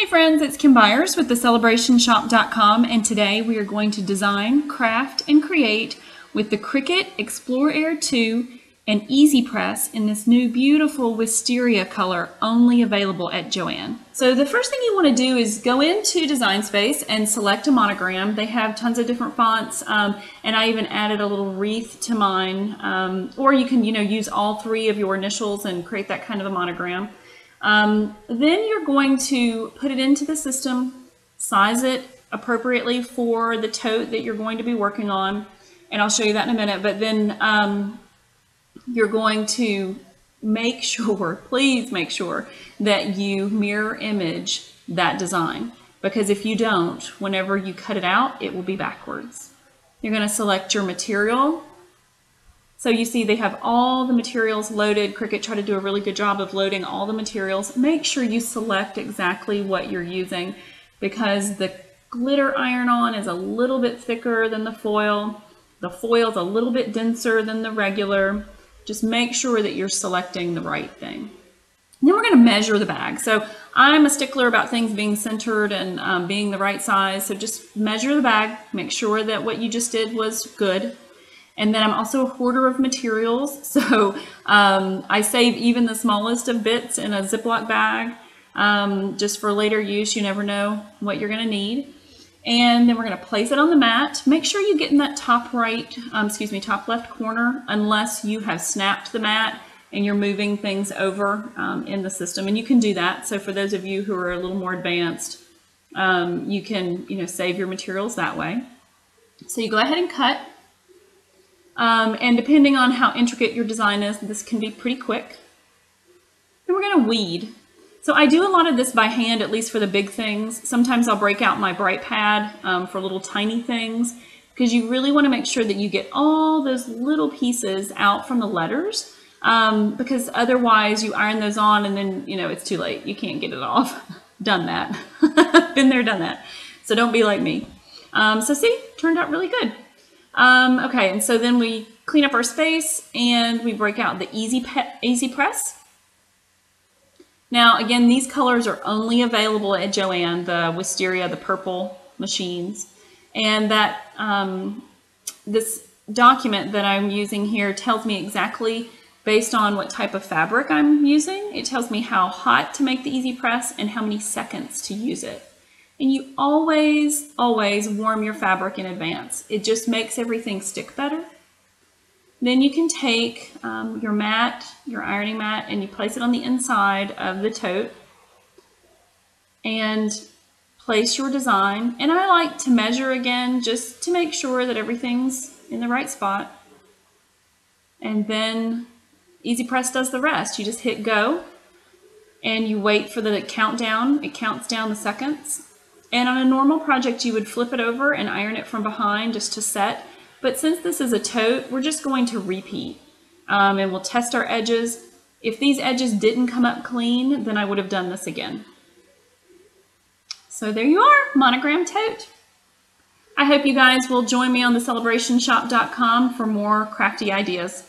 friends, it's Kim Byers with thecelebrationshop.com, and today we are going to design, craft, and create with the Cricut Explorer 2 and EasyPress in this new beautiful Wisteria color only available at Joann. So the first thing you want to do is go into Design Space and select a monogram. They have tons of different fonts, and I even added a little wreath to mine, or you can use all three of your initials and create that kind of a monogram. Then you're going to put it into the system, size it appropriately for the tote that you're going to be working on, and I'll show you that in a minute. But then you're going to make sure, please make sure, that you mirror image that design, because if you don't, whenever you cut it out, it will be backwards. You're going to select your material. So you see they have all the materials loaded. Cricut tried to do a really good job of loading all the materials. Make sure you select exactly what you're using, because the glitter iron-on is a little bit thicker than the foil. The foil is a little bit denser than the regular. Just make sure that you're selecting the right thing. Then we're going to measure the bag. So I'm a stickler about things being centered and being the right size. So just measure the bag. Make sure that what you just did was good. And then I'm also a hoarder of materials. So I save even the smallest of bits in a Ziploc bag just for later use. You never know what you're going to need. And then we're going to place it on the mat. Make sure you get in that top left corner, unless you have snapped the mat and you're moving things over in the system. And you can do that. So for those of you who are a little more advanced, you can save your materials that way. So you go ahead and cut. And depending on how intricate your design is, this can be pretty quick. And we're going to weed. So I do a lot of this by hand, at least for the big things. Sometimes I'll break out my bright pad for little tiny things, because you really want to make sure that you get all those little pieces out from the letters, because otherwise you iron those on and then it's too late. You can't get it off. Done that. Been there, done that. So don't be like me. So see, turned out really good. Okay, and so then we clean up our space and we break out the EasyPress. Now, again, these colors are only available at Joann, the Wisteria, the purple machines. And that this document that I'm using here tells me exactly, based on what type of fabric I'm using, it tells me how hot to make the EasyPress and how many seconds to use it. And you always, always warm your fabric in advance. It just makes everything stick better. Then you can take your mat, your ironing mat, and you place it on the inside of the tote and place your design. And I like to measure again just to make sure that everything's in the right spot. And then EasyPress does the rest. You just hit go and you wait for the countdown. It counts down the seconds. And on a normal project, you would flip it over and iron it from behind just to set. But since this is a tote, we're just going to repeat. And we'll test our edges. If these edges didn't come up clean, then I would have done this again. So there you are, Monogram Tote. I hope you guys will join me on thecelebrationshop.com for more crafty ideas.